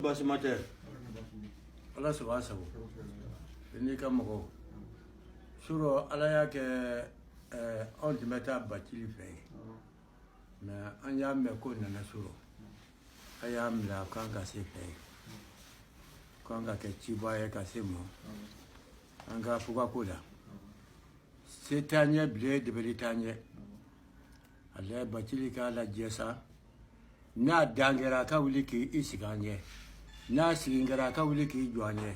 Basimateur. Ala saba sago. Ni ka mɔgɔw. Suro ala y'a kɛ anw tun bɛ taa Bacili fɛ yen. Mais an y'a mɛn ko nana suro. A y'a minɛ a kan ka se fɛ yen. Kan ka kɛ ciba ye ka se ma. An ka fugako la. Se t'an ɲɛ bilen debeli t'an ɲɛ. Ale Bacili k'a lajɛ sa. N'a dan kɛra a ka wuli k'i sigi an ɲɛ. N'a sigi kɛra a ka wuli k'i jɔ an ɲɛ.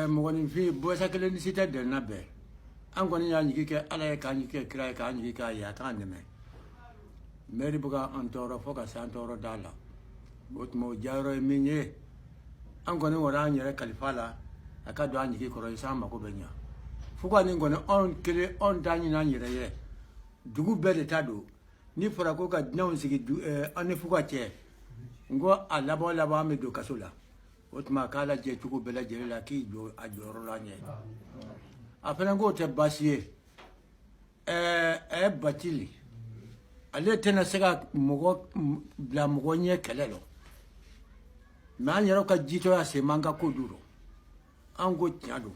Mɔgɔninfin bɔsa kelen ni si tɛ dɛnna bɛɛ. An kɔni y'a ɲigi kɛ ala ye k'an ɲigi kɛ kira ye k'an ɲigi k'a ye a k'an dɛmɛ. Maire bɛ k'an tɔɔrɔ fo ka se an tɔɔrɔ da la. O tuma o diyayɔrɔ ye min ye. An kɔni wɔrɔ an yɛrɛ kalifa la a ka don an ɲigi kɔrɔ sa an mako bɛ ɲa. Fuga nin kɔni anw kelen anw t'a ɲini an yɛrɛ ye. Dugu bɛɛ de ta don. Ni fɔra ko ka dinɛw sigi an ni fuga cɛ. N ko a laban an bɛ don kaso la. O tuma k'a lajɛ cogo bɛɛ lajɛlen la k'i jɔ a jɔyɔrɔ la ɲɛ. A fana k'o tɛ baasi ye. Bacili ale tɛna se ka bila mɔgɔ ɲɛ kɛlɛ la. Mais an yɛrɛ ka jitɔya sen man ka ko duro. An ko tiɲɛ don.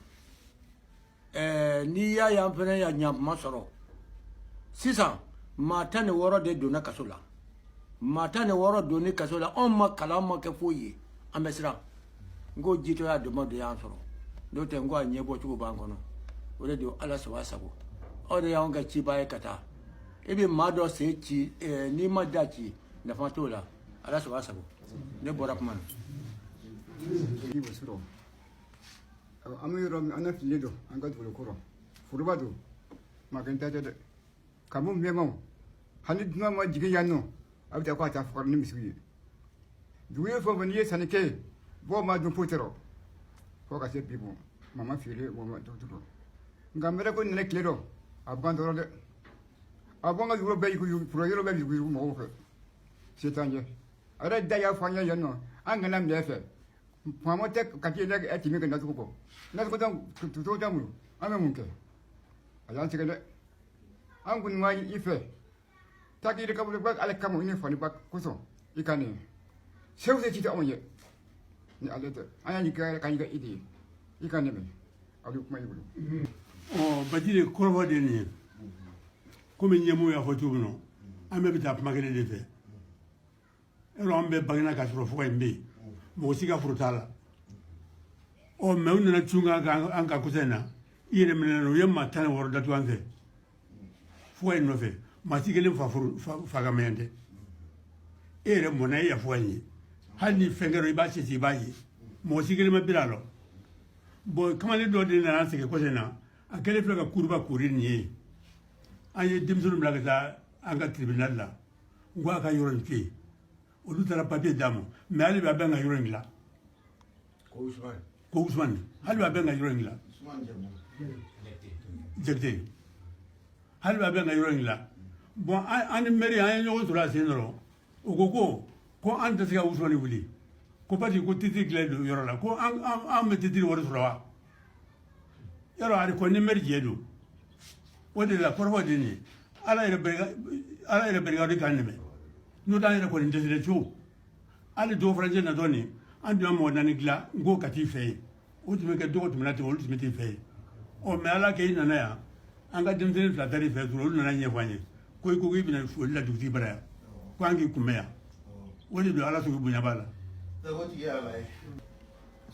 N'i y'a ye an fana y'a ɲakuma sɔrɔ. Sisan maa 16 de donna kaso la. Maa 16 donni kaso la anw ma kalan ma kɛ foyi ye. An bɛ siran. N ko jitɔya dama de y'an sɔrɔ. N'o tɛ n ko a ɲɛbɔ cogo b'an kɔnɔ. O de don ala saba sago. Aw de y'anw ka ciba ye ka taa. I bɛ maa dɔ sen ci n'i ma da ci nafa t'o la. Ala saba sago. Ne bɔra kuma na. An bɛ yɔrɔ min an fili don an ka dugukolo kɔrɔ. Foroba don. Magɛn tɛ dɛ. Ka mun bɛnbaw. Hali dunan ma jigin yan nɔ. A bɛ taa k'a ta faga ni misiw ye. Dugu ye fɛn o fɛn n'i ye sanni kɛ bɔ ma dun foyi tɔɔrɔ. Fo ka se bi bɔ. Mama feere mama dɔgɔtɔrɔ. Nka n bɛrɛ ko nɛnɛ tile dɔ a ban dɔrɔn dɛ. A bɔ an ka yɔrɔ bɛɛ yugu yɔrɔ bɛɛ yugu mɔgɔw fɛ. Se t'an ye. A yɛrɛ da y'a fɔ an ɲɛ yan nɔ. An kana minɛ fɛ. Faama tɛ ka k'i yɛrɛ tɛmɛ ka nasugu kɔ. Nasugu t'an bolo. An bɛ mun kɛ? A y'an sɛgɛn dɛ. An kɔni ma i fɛ. Taa k'i yɛrɛ ka bolo ale kama i ni fani ba kosɔn i ka nin. Sew se ci tɛ anw ye. Ni ale tɛ. An y'a ɲininka k'an ɲininka i de ye. I ka nɛmɛ. A bɛ kuma i bolo. Bacili kɔrɔfɔ de nin ye. Komi ɲɛmɔgɔ y'a fɔ cogo min na an bɛɛ bɛ taa kuma kelen de fɛ. Yɔrɔ an bɛɛ bangena k'a sɔrɔ fuga in bɛ yen. Mɔgɔ si ka foro t'a la. Mais u nana cun an ka kosa in na. I yɛrɛ minɛ u ye maa 16 datugu an fɛ. Fuga in nɔfɛ maa si kelen fa ka mɛn tɛ. E yɛrɛ mɔnna e ya fuga in ye. Hali ni fɛn kɛra i b'a cɛci i b'a ye. Mɔgɔ si kelen ma biri a la. Bon kamalen dɔ de nana an sɛgɛn kosa in na. A kɛlen filɛ ka kuruba kori nin ye. An ye denmisɛnninw bila ka taa an ka tribunal la. N ko a ka yɔrɔ in to yen. Olu taara papier d'a ma. Mais hali bi a bɛ ka yɔrɔ in dilan. Ko Usmani. Hali bi a bɛ ka yɔrɔ in dilan. Jɛkite. Hali bi a bɛ ka yɔrɔ in dilan. Bon an ni maire an ye ɲɔgɔn sɔrɔ a sen dɔrɔn. O ko an tɛ se ka Usmani wuli. Ko parce que ko titre dilan don yɔrɔ la. Ko an bɛ titre wari sɔrɔ wa? Yɔrɔ ari ko ni maire jɛ don. O de la kɔrɔfɔ de nin ye. Ala yɛrɛ barika de k'an dɛmɛ. N'o t'an yɛrɛ kɔni dɛsɛlen co. Hali dɔw fana jɛ natɔ nin an tun bɛ mɔgɔ 4 dilan n ko ka t'i fɛ yen. O tun bɛ kɛ dɔgɔ tɛmɛna ten olu tun bɛ t'i fɛ yen. Mais ala kɛ i nana yan an ka denmisɛnnin 2 taar'i fɛ dɔrɔn olu nana ɲɛfɔ an ye. Ko i ko k'i bɛna foli la dugutigi bara yan. Ko an k'i kunbɛn yan. O de don ala sɔrɔ bonya b'a la.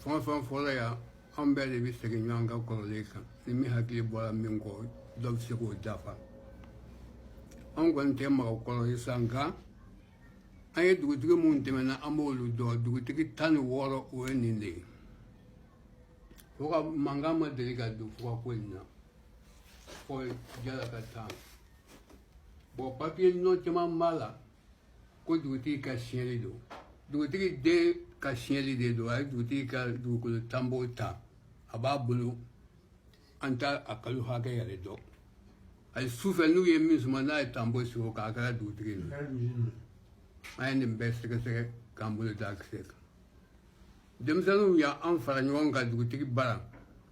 Fɛn o fɛn fɔra yan an bɛɛ de bɛ segin ɲɔgɔn kan kɔrɔlen kan. Ni min hakili bɔra min kɔ dɔ bɛ se k'o dafa. An kɔni tɛ maga kɔrɔ ye sa nka an ye dugutigi minnu tɛmɛna an b'olu dɔn dugutigi 16 o ye nin de ye. Fo ka mankan ma deli ka don fuga ko in na fɔ jala ka taa. Bon papier nɔ caman b'a la ko dugutigi ka siɲɛli don. Dugutigi den ka siɲɛli de don a ye dugutigi ka dugukolo tanbo ta a b'a bolo an t'a a kalo hakɛ yɛrɛ dɔn. Hali sufɛ n'u ye min suma n'a ye tanbo sigi o kan a kɛra dugutigi ye. An ye nin bɛɛ sɛgɛsɛgɛ k'an bolo d'a kisɛ kan. Denmisɛnninw y'an fara ɲɔgɔn kan dugutigi bara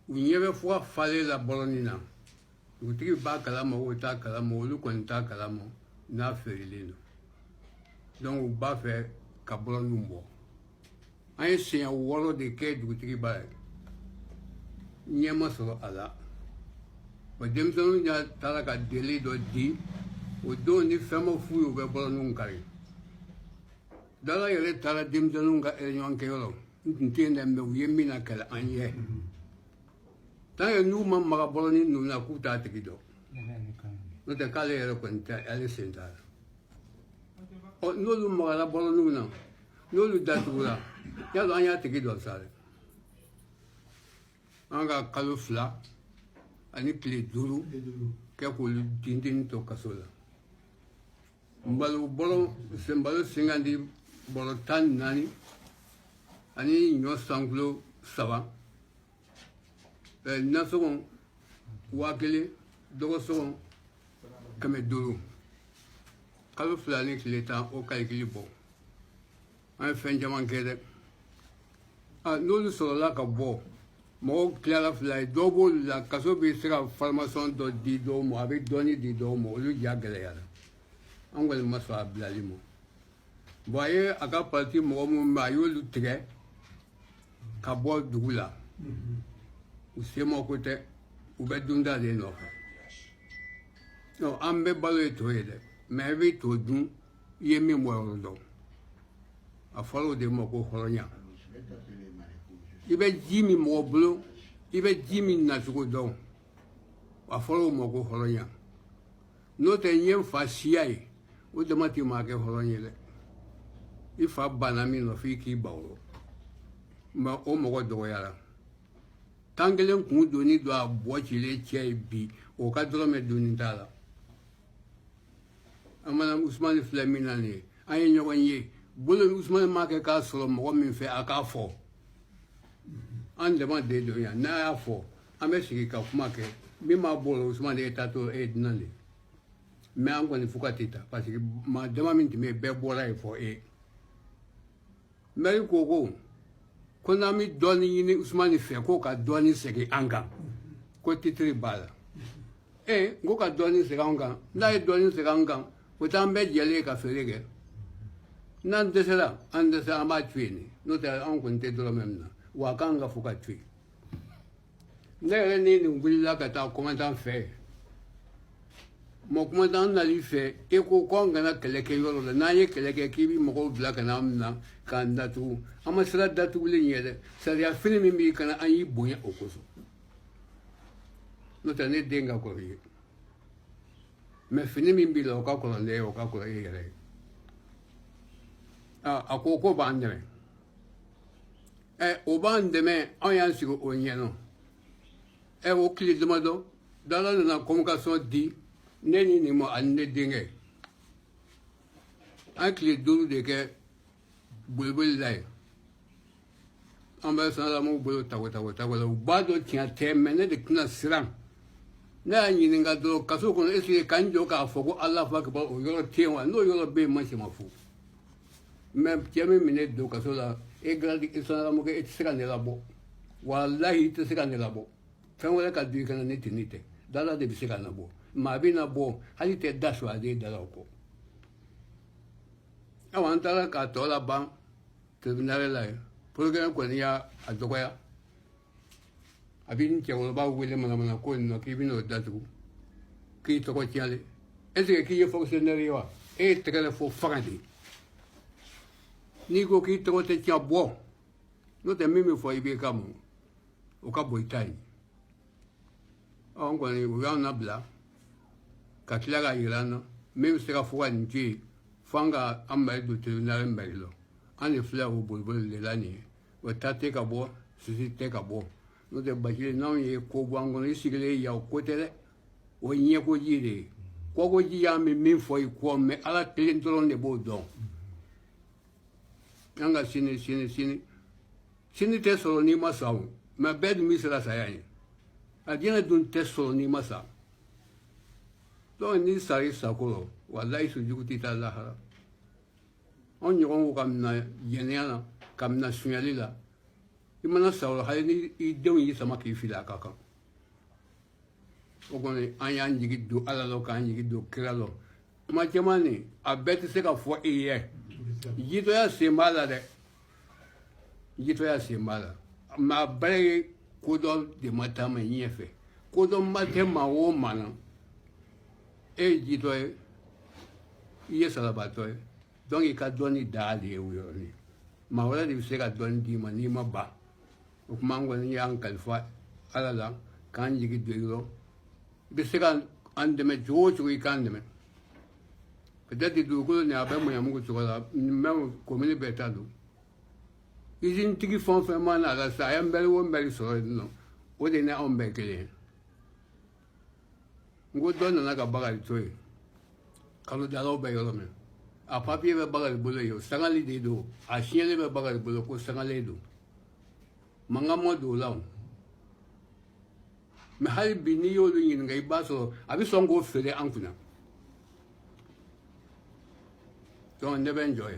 u ɲɛ bɛ fuga falen la bɔlɔnin na. Dugutigi b'a kalama o t'a kalama olu kɔni t'a kalama n'a feerelen don. Donc u b'a fɛ ka bɔlɔninw bɔ. an ye siɲɛ 6 de kɛ dugutigi ba ye ɲɛ ma sɔrɔ a la wa denmisɛnninw ya taara ka deli dɔ di o don ni fɛn ma f'u ye u bɛ bɔlɔninw kari dala yɛrɛ taara denmisɛnninw ka réunion kɛyɔrɔ n tun tɛ yen dɛ mɛ u ye min lakɛlɛ an ye tant que n'u ma maga bɔlɔnin ninnu na k'u t'a tigi dɔn n'o tɛ k'ale yɛrɛ kɔni tɛ ale sen t'a la ɔ n'olu magara bɔlɔninw na n'olu datugura y'a dɔn an y'a tigi dɔn sa dɛ an ka kalo 2 ani tile 5 kɛ k'olu dindin to kaso la senbalo singandi bɔlɔ 14 ani ɲɔ sankilo 3 nasɔngɔ 1000 dɔgɔsɔngɔ 500 kalo 2 ni tile 10 o kalikili bɔ an ye fɛn caman kɛ dɛ n'olu sɔrɔla ka bɔ mɔgɔw tilara 2 ye dɔw b'olu la kaso bɛ se ka formation dɔ di dɔw ma a bɛ dɔɔnin di dɔw ma olu ja gɛlɛyara an kɔni ma sɔn a bilali ma bon a ye a ka parti mɔgɔ minnu bɛ a y'olu tigɛ ka bɔ dugu la u semako tɛ u bɛ dunda de nɔfɛ an bɛɛ balo ye to ye dɛ mɛ i bɛ to dun i ye min bɔ yɔrɔ dɔn a fɔra o de ma ko hɔrɔnya i bɛ ji min mɔgɔ bolo i bɛ ji min nacogo dɔn a fɔra o ma ko hɔrɔnya n'o tɛ n ye n fa siya ye o dama tɛ maa kɛ hɔrɔn ye dɛ i fa banna min nɔ f'i k'i ban o mɛ o mɔgɔ dɔgɔyara tan kelen kun donni don a bɔ cilen cɛ ye bi o ka dɔrɔmɛ donni t'a la an mana usumani filɛ min na nin ye an ye ɲɔgɔn ye bolo usumani ma kɛ k'a sɔrɔ mɔgɔ min fɛ a k'a fɔ an dama de don yan n'a y'a fɔ an bɛ sigi ka kuma kɛ min b'a bɔ o la usumani e taatɔ e ye dunan de mɛ an kɔni fo ka tɛ taa parce que maa dama min tun bɛ yen bɛɛ bɔra yen fɔ e mɛri ko n'an bɛ dɔɔnin ɲini usumani fɛ k'o ka dɔɔnin segin an kan ko titiri b'a la n ko ka dɔɔnin segin an kan n'a ye dɔɔnin segin an kan o tɛ an bɛɛ jɛlen ka feere kɛ n'an dɛsɛra an b'a to yen n'o tɛ an kɔni tɛ dɔrɔmɛ min na wa a kan ka fo ka to yen ne yɛrɛ ni nin wulila ka taa kɔmandan fɛ mɔ kɔmandan nali fɛ e ko k'an kana kɛlɛ kɛ yɔrɔ la n'an ye kɛlɛ kɛ k'i bɛ mɔgɔw bila ka n'an minɛ k'an datugu an ma sira datugulen ɲɛ dɛ sariya fini min b'i kana an y'i bonya o kosɔn n'o tɛ ne den ka kɔrɔ i ye mɛ fini min b'i la o ka kɔrɔ ne ye o ka kɔrɔ e yɛrɛ ye a ko ko b'an dɛmɛ o b'an dɛmɛ anw y'an sigi o ɲɛnɔ o tile damadɔ dala nana communication di ne ni nin ma ani ne denkɛ an tile 5 de kɛ boliboli la yen an bɛ sanalamuw bolo tago la u b'a dɔn tiɲɛ tɛ mɛ ne de tɛna siran ne y'a ɲininka dɔrɔn kaso kɔnɔ est-ce que k'an jɔ k'a fɔ ko Alahu akibaru o yɔrɔ tɛ yen wa n'o yɔrɔ bɛ yen ma se ma fo mɛ cɛ min minɛ don kaso la e garadi sanalamu kɛ e tɛ se ka ne labɔ walahi i tɛ se ka ne labɔ fɛn wɛrɛ ka don i kana ne tɛ ne tɛ dala de bɛ se ka na bɔ maa bɛ na bɔ hali tɛ da suwaden dala o kɔ awa an taara k'a tɔ laban tribunal la yen procureur kɔni y'a dɔgɔya a bɛ n cɛkɔrɔba wele manamana ko nin nɔ k'i bɛ n'o datugu k'i tɔgɔ tiɲɛlen est ce que k'i ye fonctionnaire ye wa e ye tɛgɛrɛ fo fanga de n'i ko k'i tɔgɔ tɛ tiɲɛ bɔ n'o tɛ min bɛ fɔ i b'i ka mun o ka bon i ta ye an kɔni u y'an labila ka tila ka yira an na min bɛ se ka fɔ ka nin to yen fo an ka an mari don tribunal mari la an de filɛ o boliboli de la nin ye o ta tɛ ka bɔ sisi tɛ ka bɔ n'o tɛ Basiri n'anw ye ko bɔ an kɔnɔ i sigilen yan o ko tɛ dɛ o ye ɲɛkoji de ye kɔkoji y'an bɛ min fɔ i kɔ mɛ Ala kelen dɔrɔn de b'o dɔn an ka sini tɛ sɔrɔ n'i ma sa o mɛ bɛɛ dun bɛ siran saya ɲɛ a diɲɛ dun tɛ sɔrɔ n'i ma sa donc n'i sara i sago la walayi sujugu tɛ taa lahara anw ɲɔgɔn ko ka mina jɛnɛya la ka mina sunyali la i mana sa o la hali ni i denw y'i sama k'i fili a ka kan o kɔni an y'an jigi don Ala la k'an jigi don kira la kuma caman nin a bɛɛ tɛ se ka fɔ i ye jitɔya sen b'a la dɛ jito ya sembala ma bare ko do de mata ma nyefe ko do mate ma wo mana e jito e sala bato e donc i ka doni dali yo ni ma wala di se ka doni di ma ni ma ba o kuma ngoni yang kalfa ala la kan jigi do bi se ka ande me jojo i kan de me peut-être du ko ne abe mo yamu ko la même commune betado izin tigi fon fe mana la sa ya mbele wo mbele so no o de na on be kele ngo don na ka bagal toy kalu dalo be yo me a papier be bagal bulo yo sangali de do a chiele be bagal bulo ko sangali do manga mo do law me hal bini yo lu yin ngai baso abi songo fele ankuna donc ne ben enjoy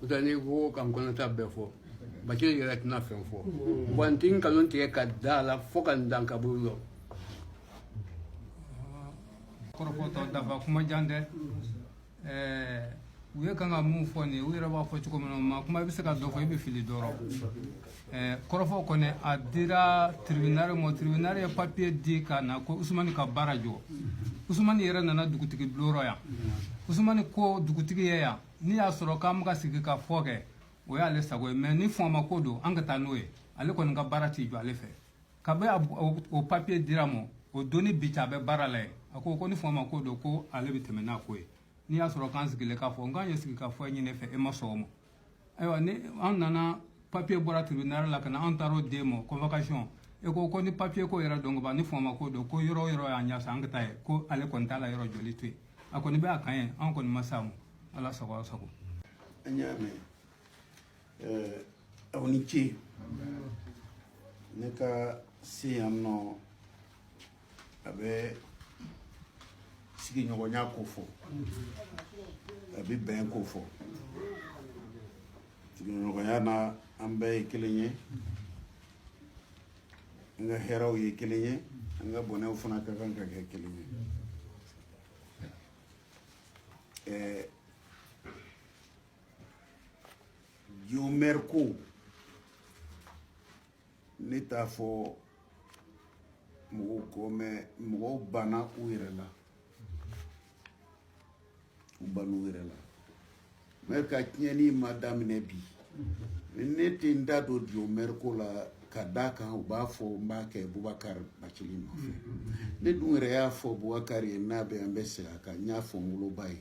utani ko kan kono tabbe fo ba ci yera tina fen fo bon tin kalon te ka dala fo kan dan ka bulo koro foto dafa kuma jande uye kanga mu fo ni uye raba fo ci ko ma kuma bi se ka do fo be fili doro koro fo ko ne adira tribunal e papier di kana ko Usmani ka barajo Usmani yera nana dugutigi bloro ya Usmani ko dugutigi ya ni ya soro kam ka sigi ka foke o ya le sago mais ni foma ko do an ka tanoye ale ko nga barati jo ale fe ka be o papier diramo o doni bicha be barale ako ko ni foma ko do ko ale bi temena ko ni ya soro kan sigi le ka fo nga ye sigi ka fo ni ne fe e ma somo aywa ni an nana papier bora tribunal la kana an taro demo convocation e ko ni papier ko yera dongo ba ni foma ko do ko yoro ya nya sa an ka tay ko ale ko ntala yoro joli tui ako ni be akan an ko ni masamu ala sago sago anyame awnichi neka si amno abe sigi nyogo nyako fo abi ben ko fo sigi nyogo yana ambe kelenye nga heraw ye kelenye nga bonew funa ka kan ka kelenye Merco neta fo mo come mo bana uirela ubanu uirela merka tieni madame nebi nete ndado dio Merco la kadaka uba fo mbake Boubacar Bathily ne dunre ya fo Boubacar nabe ambese aka nya fo mulo bay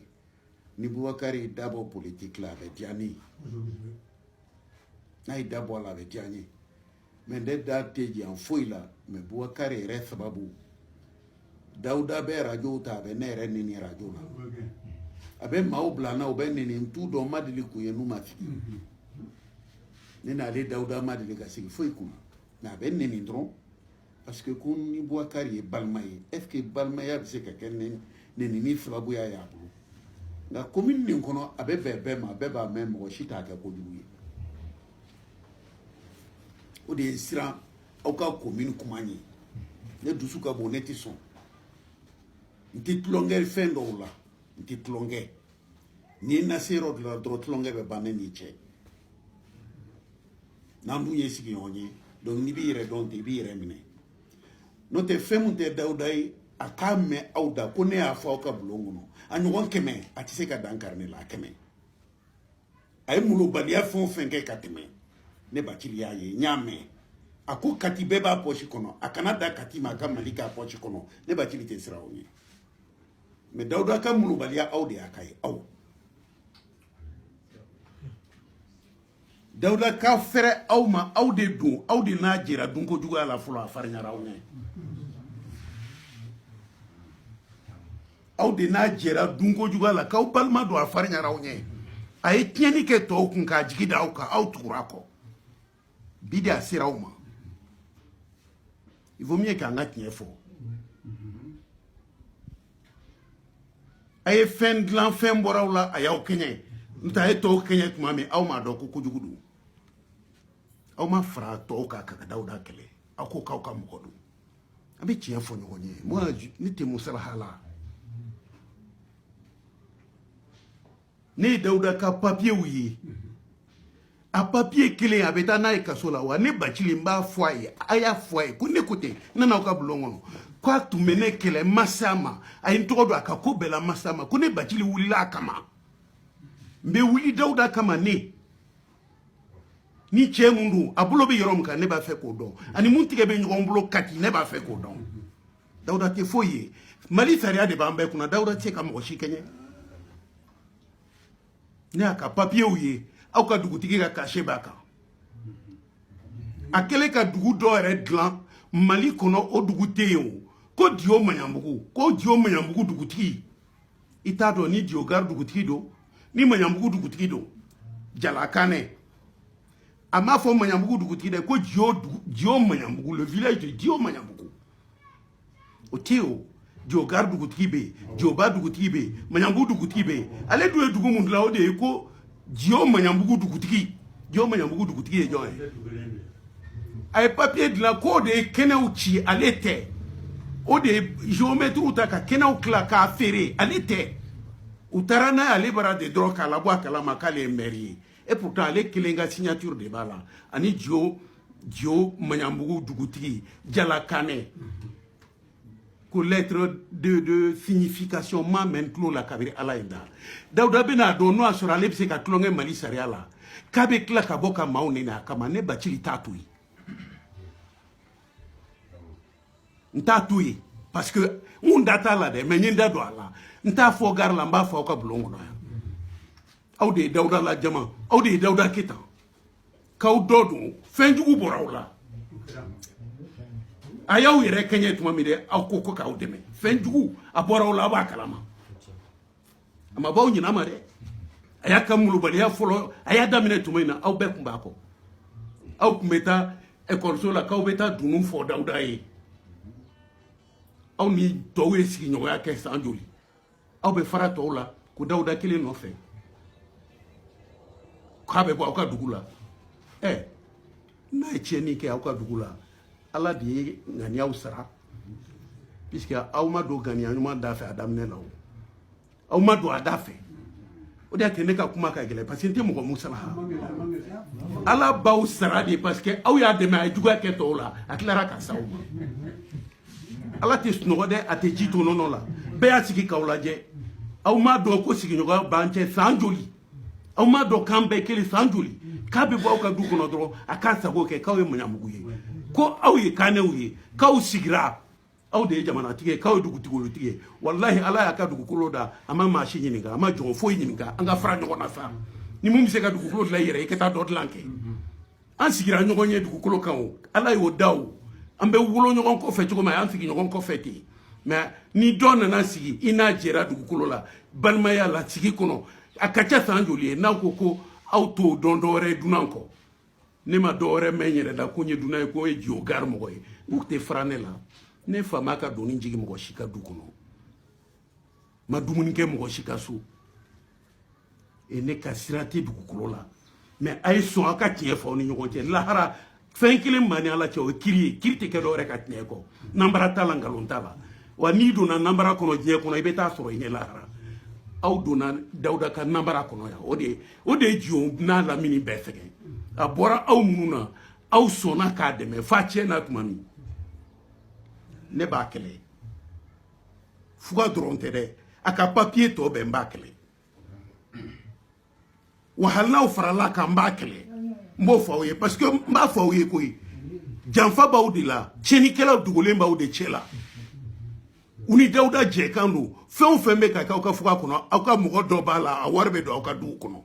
ni Boubacar dabo politique la be diani na idabo la be diani mais de dateji en foila mais Boubacar re sababu Dauda be radio ta be ne re ni radio la abe maubla na obe ni mtu do madili ku yenu mati nena le Dauda madili ka sigi foi kuna na be ni ndron parce que kun ni Boubacar ye balmaye est-ce que balmaya be se ka ken ni sababu ya ya bu na commune ni kono abe be ma be ba même ko shita ka ko duye o de sira au ka commune kumani ne dusu ka boneti son nti tlonge fendo la nti tlonge ni na sero de la droite tlonge be bané ni che na mbunye sigi onye donc ni bire donc ti bire mine no te femu te Daudai akame auda kone afa ka bulonguno anyugon keme atise ka dankarne la keme ay mulo balia fon fenke kateme ne Bathily ya ye nyame ako kati beba pochi kono akanada kati maga malika pochi kono ne Bathily te sira onye me Dauda ka mulo balia aude akai au Dauda ka fere au ma aude do aude na jira dunko juga la fulo afarnya rawne aude na jira dunko juga la ka palma do afarnya rawne ay tieni ke to kun ka jigida au ka au turako bidi asira uma il vaut mieux qu'un atien fort ay fen glan fen borawla ayaw kenye nta ay to kenye tumami aw ma do ko jugudu aw ma fra to ka ka Dauda kele ako ka mukodu abi tien fo nyonye moi ni te musala hala ni Dauda ka papier wuyi a papier kelen a bɛ taa n'a ye kaso la wa ne Bacili n b'a fɔ a ye a y'a fɔ a ye ko ne ko ten ne n'aw ka bulon kɔnɔ k'a tun bɛ ne kɛlɛ masa ma a ye n tɔgɔ don a ka ko bɛɛ la masa ma ko ne Bacili wulila a kama n bɛ wuli Dawuda kama ne ni cɛ mun don a bolo bɛ yɔrɔ min kan ne b'a fɛ k'o dɔn ani mun tigɛ bɛ ɲɔgɔn bolo kati ne b'a fɛ k'o dɔn Dawuda tɛ foyi ye Mali sariya de b'an bɛɛ kunna Dawuda tɛ se ka mɔgɔ si kɛɲɛ ne y'a ka papiyew ye aw ka dugutigi ka cachet b'a kan a kɛlen ka dugu dɔ yɛrɛ dilan Mali kɔnɔ o dugu tɛ yen o ko Dio Maɲanbugu ko Dio Maɲanbugu dugutigi i t'a dɔn ni Dio Gare dugutigi don ni Maɲanbugu dugutigi don Jalakanɛ a m'a fɔ Maɲanbugu dugutigi dɛ ko Dio Maɲanbugu le village de Dio Maɲanbugu o tɛ yen o Dio Gare dugutigi bɛ yen Dioba dugutigi bɛ yen Maɲanbugu dugutigi bɛ yen ale dun ye dugu mun dilan o de ye ko Dio Maɲanbugu dugutigi Dio Maɲanbugu dugutigi ye jɔn ye a ye papier dilan k'o de ye kɛnɛw ci ale tɛ o de ye géomètre ta ka kɛnɛw tila k'a feere ale tɛ u taara n'a ye ale bara de dɔrɔn k'a labɔ a kalama k'ale ye maire ye et pourtant ale kelen ka signature de b'a la ani Dio Maɲanbugu dugutigi Jalakanɛ ko lettre de signification ma mɛn tulo la kabiri ala ye da Dawuda bɛna dɔn n'o y'a sɔrɔ ale bɛ se ka tulonkɛ Mali sariya la k'a bɛ tila ka bɔ ka maaw nɛni a kama ne Bacili t'a to yen n t'a to yen parce que n da t'a la dɛ mais n ye n da don a la n t'a fɔ gare la n b'a fɔ aw ka bulon kɔnɔ yan aw de ye Dawuda lajama aw de ye Dawuda Keyita k'aw dɔ don fɛn jugu bɔra aw la a y'aw yɛrɛ kɛɲɛ tuma min dɛ aw ko k'aw dɛmɛ fɛn jugu a bɔra aw la a b'a kalama a ma b'aw ɲin'a ma dɛ a y'a ka molobaliya fɔlɔ a y'a daminɛ tuma min na aw bɛɛ tun b'a kɔ aw tun bɛ taa ekɔliso la k'aw bɛ taa dunun fɔ Dawuda ye aw ni tɔw ye sigiɲɔgɔnya kɛ san joli aw bɛ fara tɔw la ko Dawuda kelen nɔfɛ k'a bɛ bɔ aw ka dugu la n'a ye tiɲɛni kɛ aw ka dugu la ala de ye ŋaniyaw sara puisque aw ma don ŋaniya ɲuman da fɛ a daminɛ la o aw ma don a da fɛ o de y'a kɛ ne ka kuma ka gɛlɛn parce que n tɛ mɔgɔ mun sara ala b'aw sara de parce que aw y'a dɛmɛ a ye juguya kɛ tɔw la a tilara ka sa aw ma ala tɛ sunɔgɔ dɛ a tɛ ji to nɔnɔ la bɛɛ y'a sigi k'aw lajɛ aw m'a dɔn ko sigiɲɔgɔnya b'an cɛ san joli aw m'a dɔn k'an bɛɛ kelen san joli k'a bɛ bɔ aw ka du kɔnɔ dɔrɔn a k'a sago kɛ k'aw ye Maɲanbugu ye ko aw ye kanɛw ye k'aw sigira aw de ye jamanatigi ye k'aw ye dugutigolotigi ye walahi ala y'a ka dugukolo da a ma maa si ɲininka a ma jɔn foyi ɲininka an ka fara ɲɔgɔn na sa ni mun bɛ se ka dugukolo dilan i yɛrɛ i ka taa dɔ dilan kɛ an sigira ɲɔgɔn ye dugukolo kan o ala y'o da o an bɛ wolo ɲɔgɔn kɔfɛ cogo min a y'an sigi ɲɔgɔn kɔfɛ ten mais ni dɔ nana sigi i n'a jɛra dugukolo la balimaya la sigi kɔnɔ a ka ca san joli ye n'aw ko aw t'o dɔn dɔwɛrɛ ye dunan kɔ ne ma dɔwɛrɛ mɛn n yɛrɛ la ko n ye dunan ye ko ye Dio Gare mɔgɔ ye u tɛ fara ne la ne fa ma ka doni jigi mɔgɔ si ka du kɔnɔ ma dumuni kɛ mɔgɔ si ka so ne ka sira tɛ dugukolo la mais a ye sɔn aw ka tiɲɛ fɔ aw ni ɲɔgɔn cɛ lahara fɛn kelen man ni ala cɛ o ye kiri ye kiri tɛ kɛ dɔwɛrɛ ka tiɲɛ kɔ nanbara t'a la nkalon t'a la wa n'i donna nanbara kɔnɔ diɲɛ kɔnɔ i bɛ taa sɔrɔ i ɲɛ lahara aw donna Dawuda ka nanbara kɔnɔ yan o de ye Dio n'a lamini bɛɛ sɛgɛn a bɔra aw minnu na aw sɔnna k'a dɛmɛ f'a tiɲɛna tuma min ne b'a kɛlɛ fuga dɔrɔn tɛ dɛ a ka papier tɔ bɛɛ n b'a kɛlɛ wa hali n'aw farala kan n b'a kɛlɛ n b'o fɔ aw ye parce que n b'a fɔ aw ye koyi janfa b'aw de la tiɲɛnikɛlaw dogolen b'aw de cɛ la u ni Dawuda jɛkan don fɛn o fɛn bɛ ka kɛ aw ka fuga kɔnɔ aw ka mɔgɔ dɔ b'a la a wari bɛ don aw ka duw kɔnɔ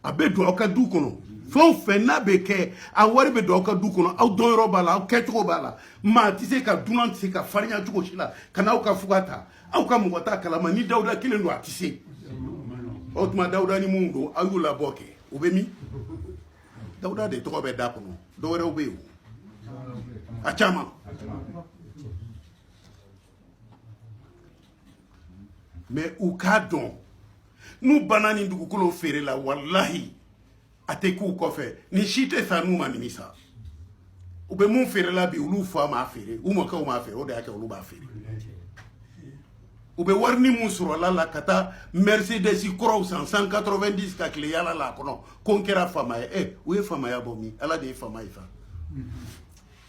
a bɛ don aw ka du kɔnɔ fɛn o fɛn n'a bɛ kɛ a wari bɛ don aw ka du kɔnɔ aw dɔnyɔrɔ b'a la aw kɛcogo b'a la maa tɛ se ka dunan tɛ se ka farinya cogo si la ka n'aw ka fuga ta aw ka mɔgɔ t'a kalama ni Dawuda kelen don a tɛ se o tuma Dawuda ni mun don aw y'u labɔ kɛ o bɛ min Dawuda de tɔgɔ bɛ da kɔnɔ dɔwɛrɛw bɛ yen a caman mais u k'a dɔn n'u banna ni dugukolo feere la walahi a tɛ k'u kɔfɛ ni si tɛ sa n'u ma nimisa u bɛ mun feere la bi olu fa m'a feere u mɔkɛw m'a feere o de y'a kɛ olu b'a feere u bɛ warini mun sɔrɔla la ka taa Mercedes kɔrɔw san 190 ka tile yala la kɔnɔ ko n kɛra fama ye u ye famaya bɔ min ala de ye fama ye fa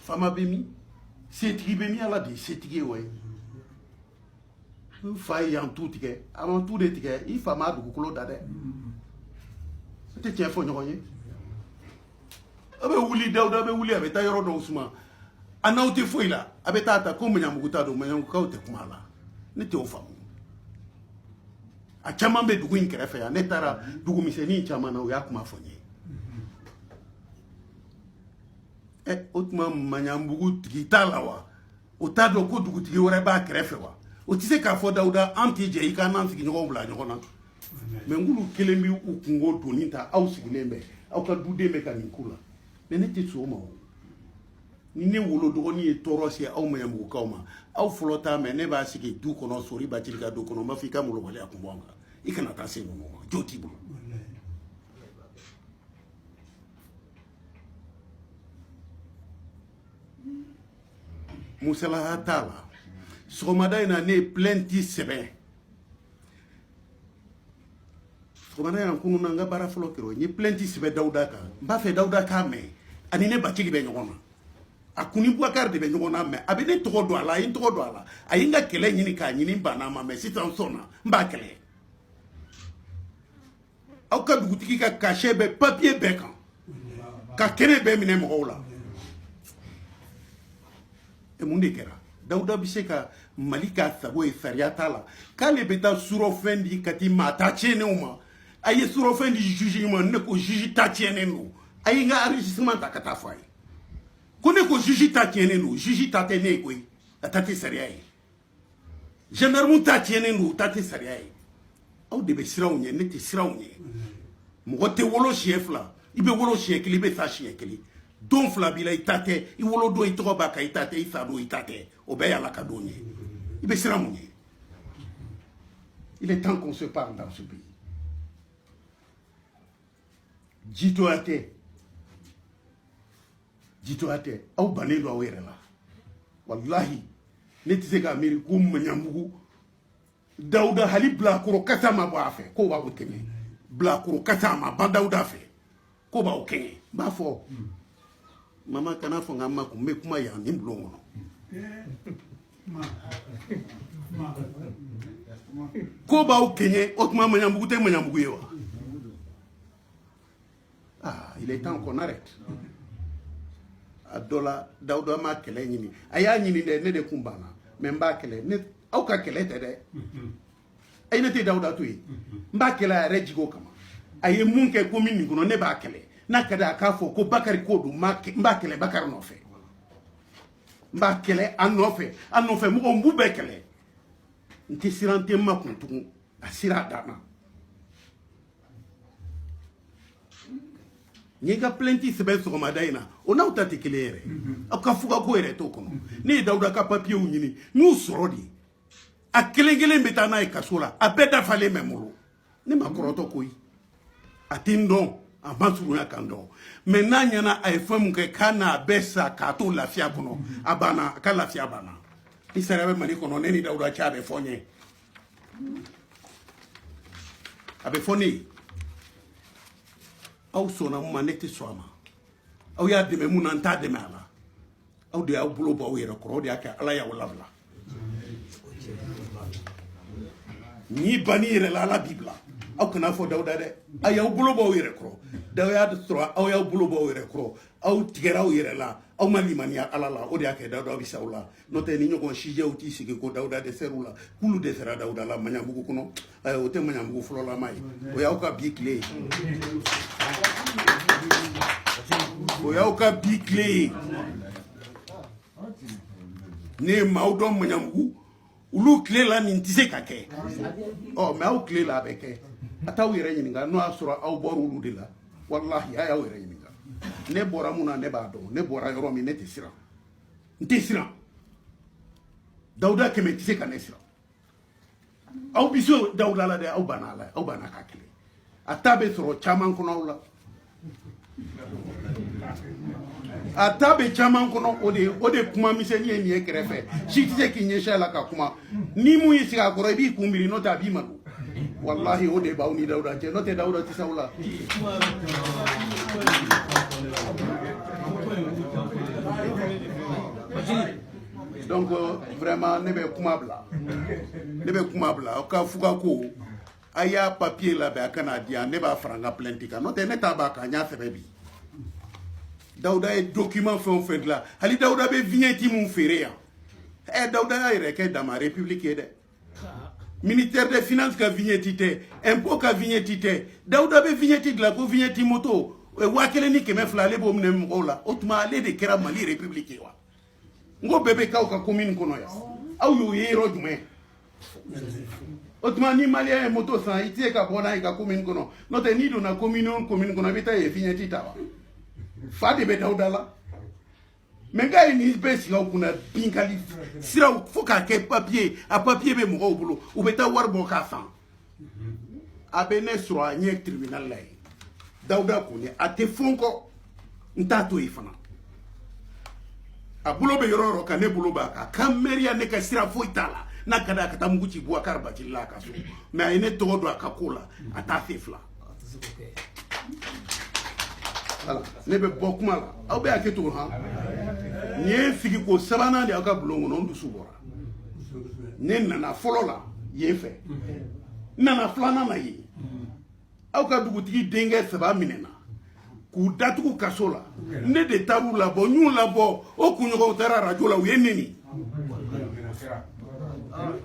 fama bɛ min setigi bɛ min ala de ye setigi ye wa ye n fa ye yan tu tigɛ a ma tu de tigɛ i fa ma dugukolo da dɛ o tɛ tiɲɛ fɔ ɲɔgɔn ye a bɛ wuli Dawuda bɛ wuli a bɛ taa yɔrɔ dɔw suma a n'aw tɛ foyi la a bɛ taa ta ko Maɲanbugu ta don Maɲanbugukaw tɛ kuma a la ne t'o faamu a caman bɛ dugu in kɛrɛfɛ yan ne taara dugu misɛnnin caman na o y'a kuma fɔ n ye o tuma Maɲanbugu tigi t'a la wa o t'a dɔn ko dugutigi wɛrɛ b'a kɛrɛfɛ wa o tɛ se k'a fɔ Dawuda an tɛ jɛ i ka n'an sigiɲɔgɔnw bila ɲɔgɔn na mais nkulu kelen bɛ u kungo donni ta aw sigilen bɛ aw ka duden bɛ ka nin ku la mais ne tɛ sɔn o ma o ni ne wolo dɔgɔnin ye tɔɔrɔ se aw Maɲanbugukaw ma aw fɔlɔ t'a mɛn ne b'a sigi du kɔnɔ Sori Bacili ka du kɔnɔ n b'a fɔ i ka malobaliya kun bɔ an kan i kana taa se ninnu ma jo t'i bolo musalaya t'a la sɔgɔmada in na ne ye plainte sɛbɛn sɔgɔmada in na kunun na n ka baara fɔlɔ kɛra o n ye plainte sɛbɛn Dawuda kan n b'a fɛ Dawuda k'a mɛn ani ne Bacili bɛ ɲɔgɔn na a kun ni Bubakari de bɛ ɲɔgɔn na mɛ a bɛ ne tɔgɔ dɔn a la a ye n tɔgɔ dɔn a la a ye n ka kɛlɛ ɲini k'a ɲini n banna a ma mɛ sisan n sɔnna n b'a kɛlɛ aw ka dugutigi ka cachet bɛ papier bɛɛ kan ka kɛnɛ bɛɛ minɛ mɔgɔw la mun de kɛra Dawuda bɛ se ka Mali k'a sago ye sariya t'a la k'ale bɛ taa surɔfɛn di ka ti maa ta tiɲɛnenw ma a ye surɔfɛn di juge ma ne ko juge ta tiɲɛnen don a ye n ka enregistrement ta ka taa fɔ a ye ko ne ko juge ta tiɲɛnen don juge ta tɛ ne ye koyi a ta tɛ sariya ye gendarme ta tiɲɛnen don ta tɛ sariya ye aw de bɛ siranw ɲɛ ne tɛ siranw ɲɛ mɔgɔ tɛ wolo siɲɛ fila i bɛ wolo siɲɛ kelen i bɛ sa siɲɛ kelen don fila b'i la i ta tɛ i wolo don i tɔgɔ b'a kan i ta tɛ i sa don i ta tɛ o bɛɛ y'ala ka don ye i bɛ siran mun ye il est temps qu'on se parle dans ce pays jitoya tɛ aw bannen don aw yɛrɛ la walahi ne tɛ se k'a miiri ko Maɲanbugu Dawuda hali bilakoro kasa ma bɔ a fɛ k'o b'aw kɛɲɛ bilakoro kasa ma ban Dawuda fɛ k'o b'aw kɛɲɛ n b'a fɔ mama kana fɔ n ka makun n bɛ kuma yan nin bulon kɔnɔ k'o b'aw kɛɲɛ o tuma Maɲanbugu tɛ Maɲanbugu ye wa il est temps qu'on arrête a dɔ la Dawuda ma kɛlɛ ɲini a y'a ɲini dɛ ne de kun banna mais n b'a kɛlɛ ne aw ka kɛlɛ tɛ dɛ ayi ne tɛ Dawuda to yen n b'a kɛlɛ a yɛrɛ jigo kama a ye mun kɛ ko min nin kɔnɔ ne b'a kɛlɛ n'a ka di a k'a fɔ ko Bakari ko don n b'a kɛlɛ Bakari nɔfɛ n b'a kɛlɛ a nɔfɛ mɔgɔw n b'u bɛɛ kɛlɛ n tɛ siran n tɛ makun tugun a sira a dan na n ye ka plainte sɛbɛn sɔgɔmada in na o n'aw ta tɛ kelen yɛrɛ aw ka fugako yɛrɛ t'o kɔnɔ ne ye Dawuda ka papiyew ɲini n y'u sɔrɔ de a kelen kelen bɛ taa n'a ye kaso la a bɛɛ dafalen bɛ n bolo ne ma kɔrɔtɔ koyi a tɛ n dɔn a ma surunya kan dɔn mɛ n'a ɲɛna a ye fɛn min kɛ k'a n'a bɛɛ sa k'a to lafiya kɔnɔ a banna a ka lafiya banna ni sariya bɛ Mali kɔnɔ ne ni Dawuda cɛ a bɛ fɔ n ye a bɛ fɔ ne ye aw sɔnna mun ma ne tɛ sɔn a ma aw y'a dɛmɛ mun na n t'a dɛmɛ a la aw de y'aw bolo bɔ aw yɛrɛ kɔrɔ o de y'a kɛ ala y'aw labila n'i banni yɛrɛ la ala b'i bila aw kana fɔ Dawuda dɛ a y'aw bolo bɔ aw yɛrɛ kɔrɔ Dawuda y'a sɔrɔ aw y'aw bolo bɔ aw yɛrɛ kɔrɔ aw tigɛra aw yɛrɛ la aw ma limaniya ala la o de y'a kɛ Dawuda bɛ sa aw la n'o tɛ ni ɲɔgɔn sijɛw t'i sigi ko Dawuda dɛsɛr'u la k'ulu dɛsɛra Dawuda la Maɲanbugu kɔnɔ o tɛ Maɲanbugu fɔlɔlama ye o y'aw ka bi tile ye o y'aw ka bi tile ye ne ye maaw dɔn Maɲanbugu olu tile la nin tɛ se ka kɛ mɛ aw tile la a bɛ kɛ a t'aw yɛrɛ ɲininka n'o y'a sɔrɔ aw bɔra olu de la walahi a y'aw yɛrɛ ɲininka ne bɔra mun na ne b'a dɔn ne bɔra yɔrɔ min ne tɛ siran n tɛ siran Dawuda kɛmɛ tɛ se ka ne siran aw bɛ se Dawuda la dɛ aw banna a la aw banna k'a kɛlɛ a ta bɛ sɔrɔ caman kɔnɔ aw la a ta bɛ caman kɔnɔ o de kuma misɛnnin ye nin ye kɛrɛfɛ si tɛ se k'i ɲɛsin a la ka kuma ni mun y'i sigi a kɔrɔ i b'i kun biri n'o tɛ a b'i malo wallahi o de b'aw ni Dawuda cɛ n'o tɛ Dawuda tɛ s'aw la. Donc vraiment ne bɛ kuma bila aw ka fuga ko a y'a papier labɛn a kana di yan ne b'a fara n ka plainte kan n'o tɛ ne t'a b'a kan n y'a sɛbɛn bi. Dawuda ye document fɛn o fɛn dilan hali Dawuda bɛ vignette mun feere yan Dawuda y'a yɛrɛ kɛ dama république ye dɛ ministère des finances ka vignette tɛ impôt ka vignette tɛ Dawuda bɛ vignette dilan ko vignette moto 1200 ale b'o minɛ mɔgɔw la o tuma ale de kɛra Mali république ye wa n ko bɛɛ bɛ k'aw ka commune kɔnɔ yan aw y'o ye yɔrɔ jumɛn o tuma ni malien ye moto san i tɛ se ka bɔ n'a ye ka commune kɔnɔ n'o tɛ n'i donna commune o commune kɔnɔ i bɛ taa yen vignette ta wa fa de bɛ Dawuda la mais nka ye nin bɛɛ sigi aw kunna binkali siraw fo k'a kɛ papier a papier bɛ mɔgɔw bolo u bɛ taa wari bɔ k'a san a bɛ ne sɔrɔ a ɲɛ tribunal la yen Dawuda Kone a tɛ fɔn kɔ n t'a to yen fana a bolo bɛ yɔrɔ o yɔrɔ kan ne bolo b'a kan ka mairia ne ka sira foyi t'a la n'a ka d'a ka taa mugu ci Boubacar Bacili la a ka so mais a ye ne tɔgɔ don a ka ko la a t'a fɛ fila. Voilà ne bɛ bɔ kuma la aw bɛ hakɛ to han nin ye sigi ko sabanan de aw ka bulon kɔnɔ n dusu bɔra ne nana fɔlɔ la yen fɛ n nana filanan na yen aw ka dugutigi denkɛ 3 minɛna k'u datugu kaso la ne de taar'u labɔ n y'u labɔ o kunɲɔgɔnw taara radio la u ye neni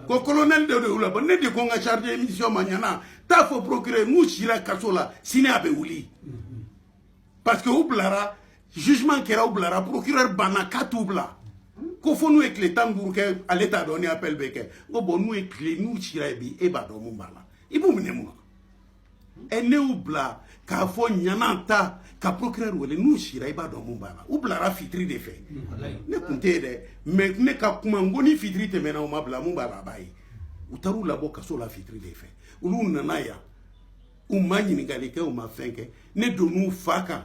ko colonel de y'u labɔ ne de ko n ka charge émission ma ɲana t'a fɔ procureur n'u sira kaso la sini a bɛ wuli parce que u bilara jugement kɛra u bilara procureur banna k'a t'u bila ko fo n'u ye tile 15 kɛ ale t'a dɔn ni appel bɛ kɛ n ko bon n'u ye tile n'u sira ye bi e b'a dɔn mun b'a la i b'u minɛ mun na ne y'u bila k'a fɔ ɲana ta ka procureur wele n'u sira i b'a dɔn mun b'a la u bilara fitiri de fɛ ne kun tɛ yen dɛ mais ne ka kuma n ko ni fitiri tɛmɛna u ma bila mun b'a la a b'a ye u taar'u labɔ kaso la fitiri de fɛ olu nana yan u ma ɲininkali kɛ u ma fɛn kɛ ne donn'u fa kan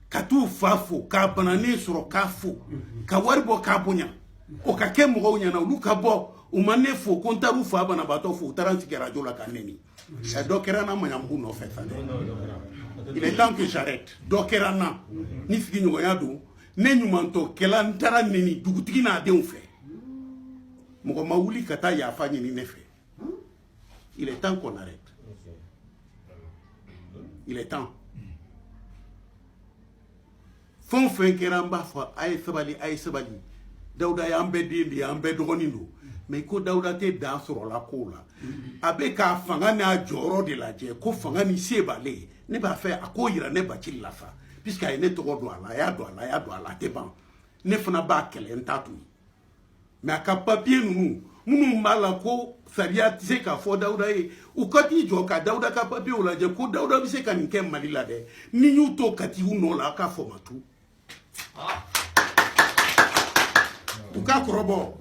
ka t'u fa fo k'a bananen sɔrɔ k'a fo ka wari bɔ k'a bonya o ka kɛ mɔgɔw ɲɛna olu ka bɔ u ma ne fo ko n taar'u fa banabaatɔ fo u taara n sigi radio la ka neni dɔ kɛra n na maɲamugu nɔfɛ sa dɛ il est temps que j'arrête dɔ kɛra n na ni sigiɲɔgɔnya don ne ɲumantɔkɛla n taara neni dugutigi n'a denw fɛ mɔgɔ ma wuli ka taa yafa ɲini ne fɛ il est temps qu'on arrête il est temps fɛn o fɛn kɛra n b'a fɔ a ye sabali Dawuda y'an bɛɛ den de ye an bɛɛ dɔgɔnin don mais ko Dawuda tɛ dan sɔrɔla ko la a bɛ k'a fanga n'a jɔyɔrɔ de lajɛ ko fanga ni se b'ale ye ne b'a fɛ a k'o yira ne Bacili la sa puisque a ye ne tɔgɔ don a la a y'a don a tɛ ban ne fana b'a kɛlɛ n t'a to yen mais a ka papier ninnu minnu b'a la ko sariya tɛ se k'a fɔ Dawuda ye u ka t'i jɔ ka Dawuda ka papier lajɛ ko Dawuda bɛ se ka nin kɛ Mali la dɛ ni y'u to ka t'i u nɔ la a ka fɔ ma tu u ka kɔrɔbɔ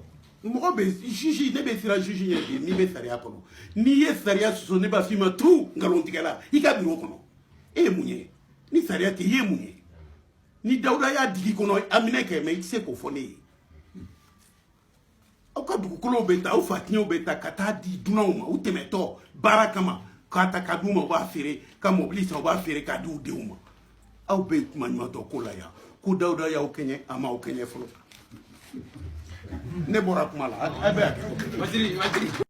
mɔgɔ bɛ juge ne bɛ siran juge ɲɛ bi n'i bɛ sariya kɔnɔ n'i ye sariya sɔsɔ ne b'a f'i ma tu nkalontigɛla i ka bureau kɔnɔ e ye mun ye ni sariya tɛ i ye mun ye ni Dawuda y'a digi kɔnɔ a minɛ kɛ mais i tɛ se k'o fɔ ne ye aw ka dugukolow bɛ ta aw fatiɲɛw bɛ ta ka taa di dunanw ma u tɛmɛtɔ baara kama k'a ta ka d'u ma u b'a feere ka mɔbili san u b'a feere k'a di u denw ma aw bɛ kuma ɲuman ko la yan ko Dawuda y'aw kɛɲɛ a m'aw kɛɲɛ fɔlɔ ne bɔra kuma la a bɛ hakɛ to